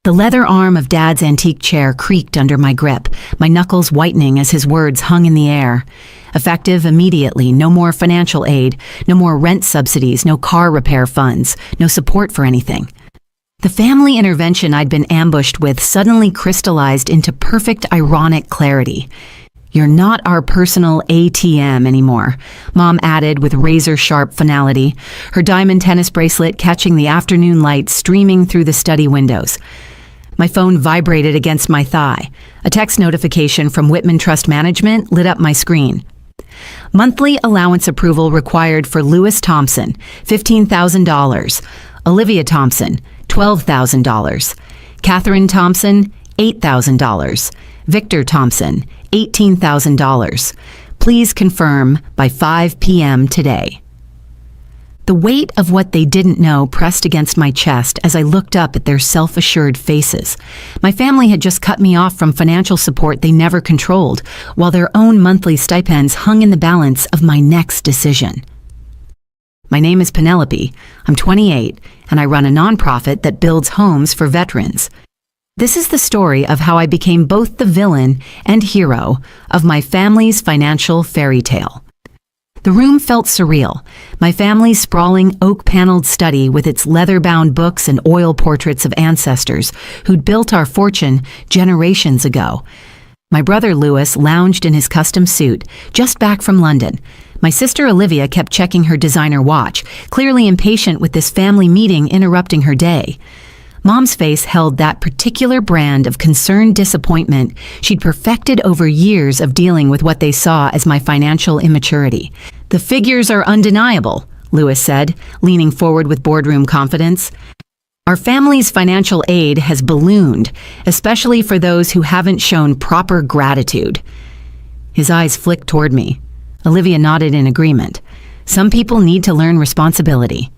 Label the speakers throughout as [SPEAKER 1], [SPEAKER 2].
[SPEAKER 1] The leather arm of Dad's antique chair creaked under my grip, my knuckles whitening as his words hung in the air. Effective immediately, no more financial aid, no more rent subsidies, no car repair funds, no support for anything. The family intervention I'd been ambushed with suddenly crystallized into perfect ironic clarity. "You're not our personal ATM anymore," Mom added with razor-sharp finality, her diamond tennis bracelet catching the afternoon light streaming through the study windows. My phone vibrated against my thigh. A text notification from Whitman Trust Management lit up my screen. Monthly allowance approval required for Lewis Thompson, $15,000. Olivia Thompson, $12,000. Catherine Thompson, $8,000. Victor Thompson, $18,000. Please confirm by 5 p.m. today. The weight of what they didn't know pressed against my chest as I looked up at their self-assured faces. My family had just cut me off from financial support they never controlled, while their own monthly stipends hung in the balance of my next decision. My name is Penelope. I'm 28, and I run a nonprofit that builds homes for veterans. This is the story of how I became both the villain and hero of my family's financial fairy tale. The room felt surreal, my family's sprawling oak-paneled study with its leather-bound books and oil portraits of ancestors who'd built our fortune generations ago. My brother Louis lounged in his custom suit, just back from London. My sister Olivia kept checking her designer watch, clearly impatient with this family meeting interrupting her day. Mom's face held that particular brand of concerned disappointment she'd perfected over years of dealing with what they saw as my financial immaturity. "The figures are undeniable," Louis said, leaning forward with boardroom confidence. "Our family's financial aid has ballooned, especially for those who haven't shown proper gratitude." His eyes flicked toward me. Olivia nodded in agreement. "Some people need to learn responsibility."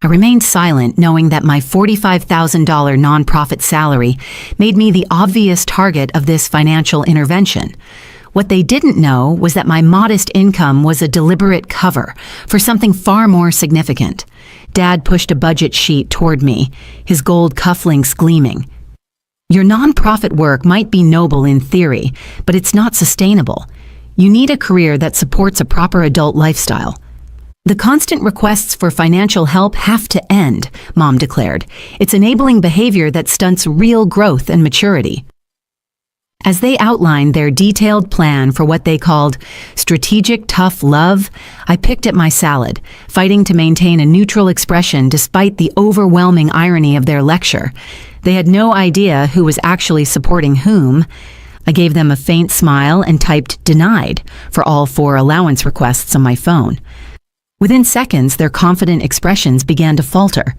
[SPEAKER 1] I remained silent, knowing that my $45,000 nonprofit salary made me the obvious target of this financial intervention. What they didn't know was that my modest income was a deliberate cover for something far more significant. Dad pushed a budget sheet toward me, his gold cufflinks gleaming. "Your nonprofit work might be noble in theory, but it's not sustainable. You need a career that supports a proper adult lifestyle." "The constant requests for financial help have to end," Mom declared. "It's enabling behavior that stunts real growth and maturity." As they outlined their detailed plan for what they called strategic tough love, I picked at my salad, fighting to maintain a neutral expression despite the overwhelming irony of their lecture. They had no idea who was actually supporting whom. I gave them a faint smile and typed "denied" for all 4 allowance requests on my phone. Within seconds, their confident expressions began to falter.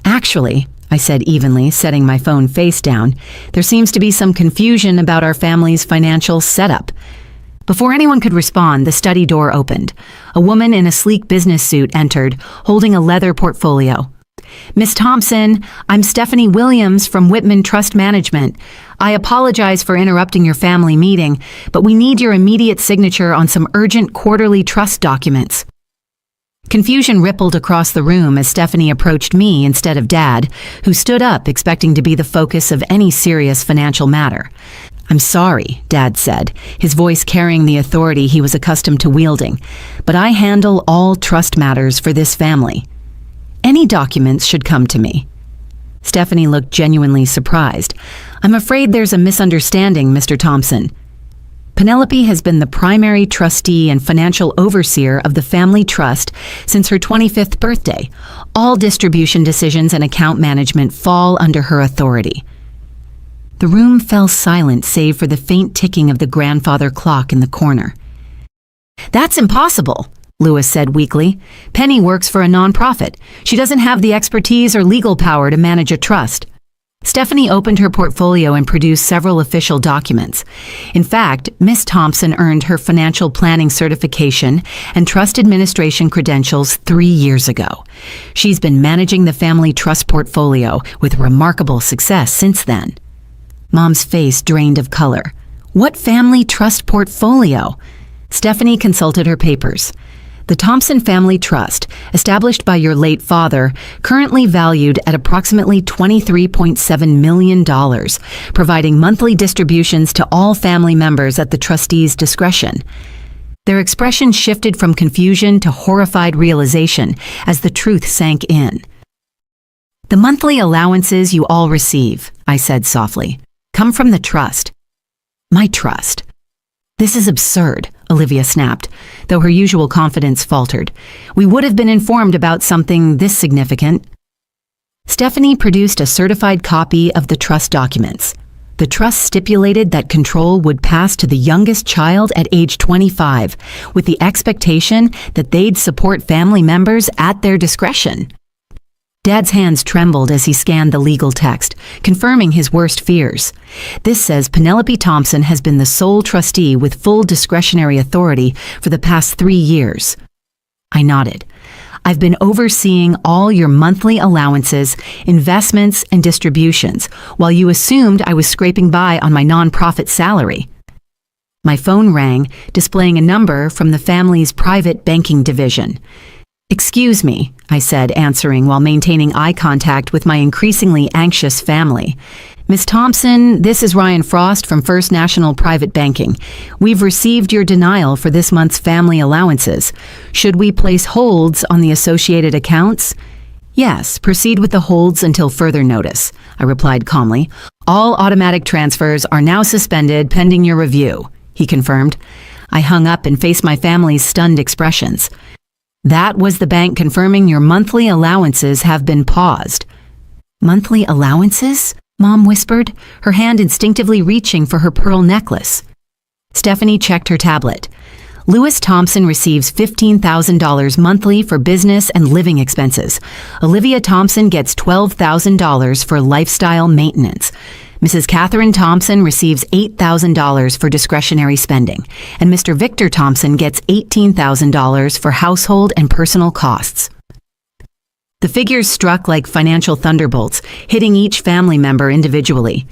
[SPEAKER 1] "Actually," I said evenly, setting my phone face down, "there seems to be some confusion about our family's financial setup." Before anyone could respond, the study door opened. A woman in a sleek business suit entered, holding a leather portfolio. "Miss Thompson, I'm Stephanie Williams from Whitman Trust Management. I apologize for interrupting your family meeting, but we need your immediate signature on some urgent quarterly trust documents." Confusion rippled across the room as Stephanie approached me instead of Dad, who stood up expecting to be the focus of any serious financial matter. "I'm sorry," Dad said, his voice carrying the authority he was accustomed to wielding, "but I handle all trust matters for this family. Any documents should come to me." Stephanie looked genuinely surprised. "I'm afraid there's a misunderstanding, Mr. Thompson. Penelope has been the primary trustee and financial overseer of the family trust since her 25th birthday. All distribution decisions and account management fall under her authority." The room fell silent save for the faint ticking of the grandfather clock in the corner. "That's impossible," Louis said weakly. "Penny works for a nonprofit. She doesn't have the expertise or legal power to manage a trust." Stephanie opened her portfolio and produced several official documents. In fact, Miss Thompson earned her financial planning certification and trust administration credentials 3 years ago. She's been managing the family trust portfolio with remarkable success since then. Mom's face drained of color. "What family trust portfolio?" Stephanie consulted her papers. The Thompson Family Trust, established by your late father, currently valued at approximately $23.7 million, providing monthly distributions to all family members at the trustee's discretion. Their expression shifted from confusion to horrified realization as the truth sank in. The monthly allowances you all receive, I said softly, come from the trust. My trust. This is absurd, Olivia snapped, though her usual confidence faltered. We would have been informed about something this significant. Stephanie produced a certified copy of the trust documents. The trust stipulated that control would pass to the youngest child at age 25, with the expectation that they'd support family members at their discretion. Dad's hands trembled as he scanned the legal text, confirming his worst fears. This says Penelope Thompson has been the sole trustee with full discretionary authority for the past 3 years. I nodded. I've been overseeing all your monthly allowances, investments, and distributions, while you assumed I was scraping by on my nonprofit salary. My phone rang, displaying a number from the family's private banking division. Excuse me, I said, answering while maintaining eye contact with my increasingly anxious family. Miss Thompson, this is Ryan Frost from First National Private Banking. We've received your denial for this month's family allowances. Should we place holds on the associated accounts? Yes, proceed with the holds until further notice, I replied calmly. All automatic transfers are now suspended pending your review, he confirmed. I hung up and faced my family's stunned expressions. That was the bank confirming your monthly allowances have been paused. Monthly allowances? Mom whispered, her hand instinctively reaching for her pearl necklace. Stephanie checked her tablet. Lewis Thompson receives $15,000 monthly for business and living expenses. Olivia Thompson gets $12,000 for lifestyle maintenance. Mrs. Catherine Thompson receives $8,000 for discretionary spending, and Mr. Victor Thompson gets $18,000 for household and personal costs. The figures struck like financial thunderbolts, hitting each family member individually.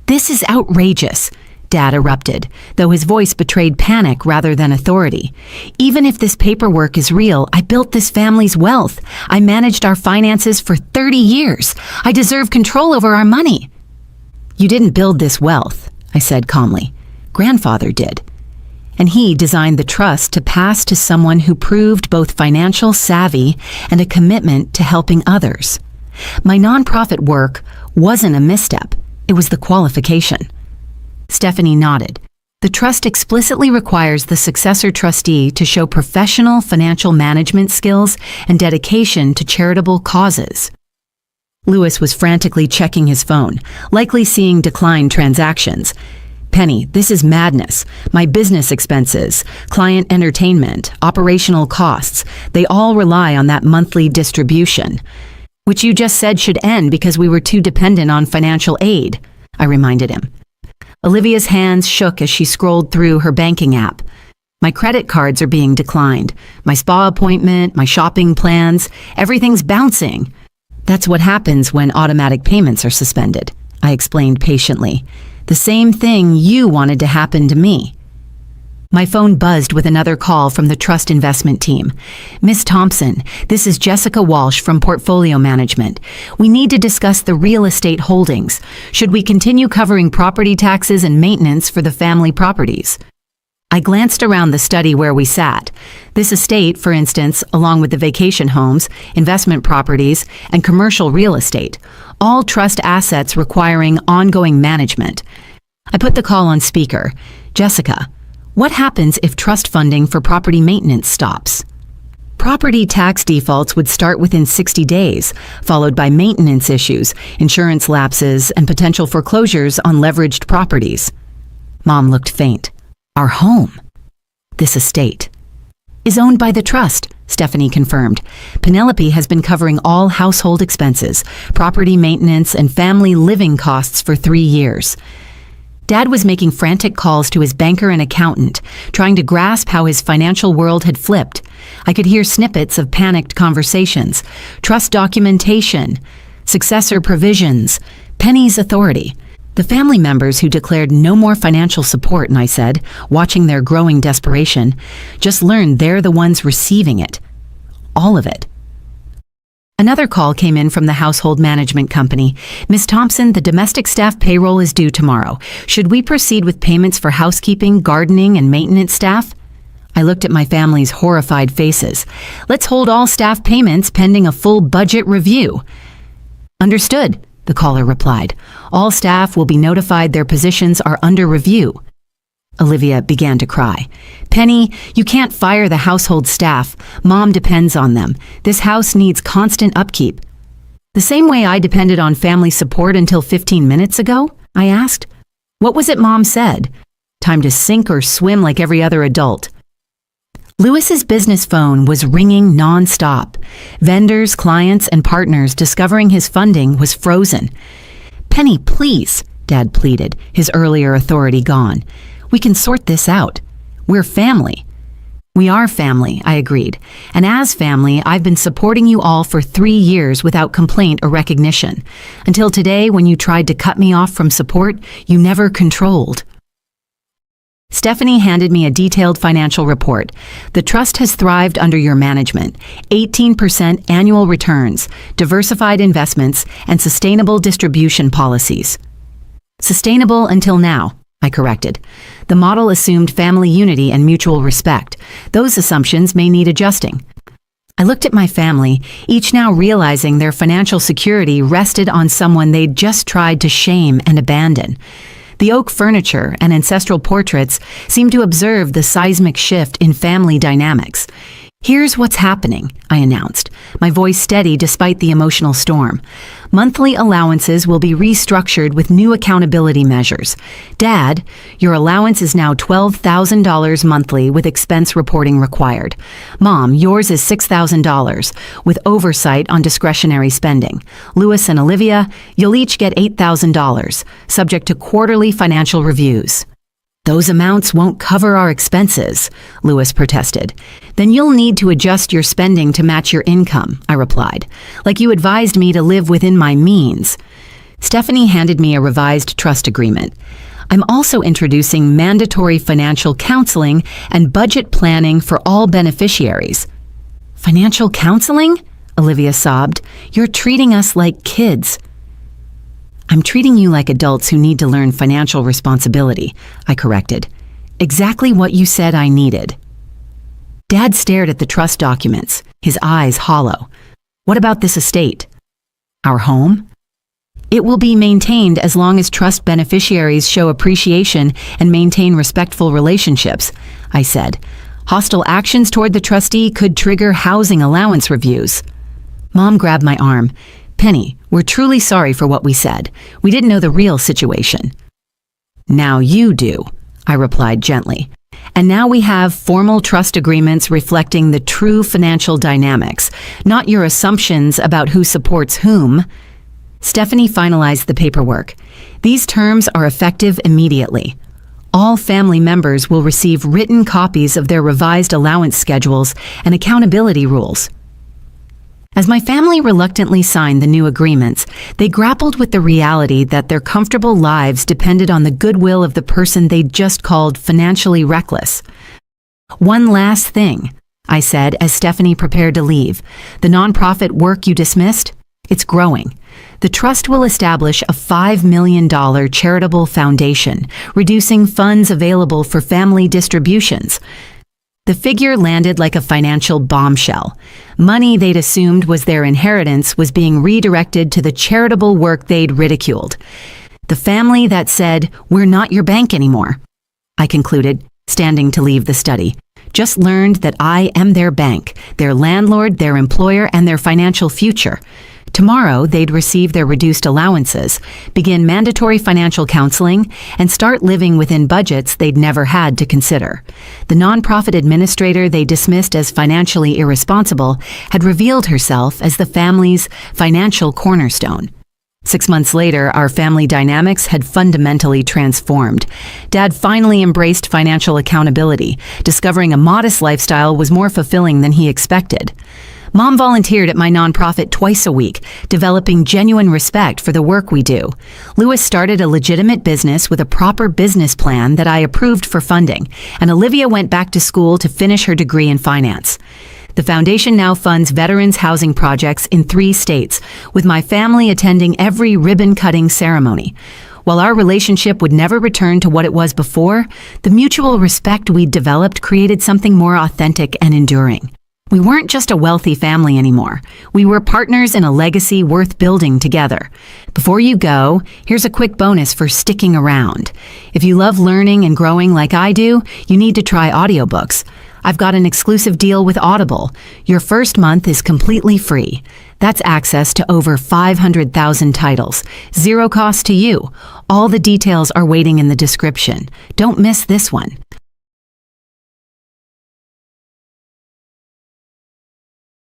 [SPEAKER 1] This is outrageous, Dad erupted, though his voice betrayed panic rather than authority. Even if this paperwork is real, I built this family's wealth. I managed our finances for 30 years. I deserve control over our money. You didn't build this wealth, I said calmly. Grandfather did. And he designed the trust to pass to someone who proved both financial savvy and a commitment to helping others. My nonprofit work wasn't a misstep. It was the qualification. Stephanie nodded. The trust explicitly requires the successor trustee to show professional financial management skills and dedication to charitable causes. Lewis was frantically checking his phone, likely seeing declined transactions. Penny, this is madness. My business expenses, client entertainment, operational costs, they all rely on that monthly distribution, which you just said should end because we were too dependent on financial aid, I reminded him. Olivia's hands shook as she scrolled through her banking app. My credit cards are being declined. My spa appointment, my shopping plans, everything's bouncing. That's what happens when automatic payments are suspended, I explained patiently. The same thing you wanted to happen to me. My phone buzzed with another call from the trust investment team. Miss Thompson, this is Jessica Walsh from Portfolio Management. We need to discuss the real estate holdings. Should we continue covering property taxes and maintenance for the family properties? I glanced around the study where we sat. This estate, for instance, along with the vacation homes, investment properties, and commercial real estate, all trust assets requiring ongoing management. I put the call on speaker. Jessica, what happens if trust funding for property maintenance stops? Property tax defaults would start within 60 days, followed by maintenance issues, insurance lapses, and potential foreclosures on leveraged properties. Mom looked faint. Our home, this estate, is owned by the trust, Stephanie confirmed. Penelope has been covering all household expenses, property maintenance, and family living costs for 3 years. Dad was making frantic calls to his banker and accountant, trying to grasp how his financial world had flipped. I could hear snippets of panicked conversations, trust documentation, successor provisions, Penny's authority. The family members who declared no more financial support, and I said, watching their growing desperation, just learned they're the ones receiving it. All of it. Another call came in from the household management company. Miss Thompson, the domestic staff payroll is due tomorrow. Should we proceed with payments for housekeeping, gardening, and maintenance staff? I looked at my family's horrified faces. Let's hold all staff payments pending a full budget review. Understood, the caller replied. All staff will be notified their positions are under review. Olivia began to cry. Penny, you can't fire the household staff. Mom depends on them. This house needs constant upkeep. The same way I depended on family support until 15 minutes ago? I asked. What was it Mom said? Time to sink or swim like every other adult. Lewis's business phone was ringing non-stop. Vendors, clients, and partners discovering his funding was frozen. Penny, please, Dad pleaded, his earlier authority gone. We can sort this out. We're family. We are family, I agreed. And as family, I've been supporting you all for 3 years without complaint or recognition. Until today, when you tried to cut me off from support, you never controlled. Stephanie handed me a detailed financial report. The trust has thrived under your management. 18% annual returns, diversified investments, and sustainable distribution policies. Sustainable until now, I corrected. The model assumed family unity and mutual respect. Those assumptions may need adjusting. I looked at my family, each now realizing their financial security rested on someone they'd just tried to shame and abandon. The oak furniture and ancestral portraits seemed to observe the seismic shift in family dynamics. Here's what's happening, I announced, my voice steady despite the emotional storm. Monthly allowances will be restructured with new accountability measures. Dad, your allowance is now $12,000 monthly with expense reporting required. Mom, yours is $6,000 with oversight on discretionary spending. Lewis and Olivia, you'll each get $8,000, subject to quarterly financial reviews. Those amounts won't cover our expenses, Lewis protested. Then you'll need to adjust your spending to match your income, I replied, like you advised me to live within my means. Stephanie handed me a revised trust agreement. I'm also introducing mandatory financial counseling and budget planning for all beneficiaries. Financial counseling? Olivia sobbed. You're treating us like kids. I'm treating you like adults who need to learn financial responsibility, I corrected. Exactly what you said I needed. Dad stared at the trust documents, his eyes hollow. What about this estate? Our home? It will be maintained as long as trust beneficiaries show appreciation and maintain respectful relationships, I said. Hostile actions toward the trustee could trigger housing allowance reviews. Mom grabbed my arm. Penny, we're truly sorry for what we said. We didn't know the real situation. Now you do, I replied gently. And now we have formal trust agreements reflecting the true financial dynamics, not your assumptions about who supports whom. Stephanie finalized the paperwork. These terms are effective immediately. All family members will receive written copies of their revised allowance schedules and accountability rules. As my family reluctantly signed the new agreements, they grappled with the reality that their comfortable lives depended on the goodwill of the person they'd just called financially reckless. One last thing, I said as Stephanie prepared to leave. The nonprofit work you dismissed? It's growing. The trust will establish a $5 million charitable foundation, reducing funds available for family distributions. The figure landed like a financial bombshell. Money they'd assumed was their inheritance was being redirected to the charitable work they'd ridiculed. The family that said, "We're not your bank anymore," I concluded, standing to leave the study, just learned that I am their bank, their landlord, their employer, and their financial future. Tomorrow, they'd receive their reduced allowances, begin mandatory financial counseling, and start living within budgets they'd never had to consider. The nonprofit administrator they dismissed as financially irresponsible had revealed herself as the family's financial cornerstone. 6 months later, our family dynamics had fundamentally transformed. Dad finally embraced financial accountability, discovering a modest lifestyle was more fulfilling than he expected. Mom volunteered at my nonprofit twice a week, developing genuine respect for the work we do. Louis started a legitimate business with a proper business plan that I approved for funding, and Olivia went back to school to finish her degree in finance. The foundation now funds veterans' housing projects in 3 states, with my family attending every ribbon-cutting ceremony. While our relationship would never return to what it was before, the mutual respect we'd developed created something more authentic and enduring. We weren't just a wealthy family anymore. We were partners in a legacy worth building together. Before you go, here's a quick bonus for sticking around. If you love learning and growing like I do, you need to try audiobooks. I've got an exclusive deal with Audible. Your first month is completely free. That's access to over 500,000 titles. Zero cost to you. All the details are waiting in the description. Don't miss this one.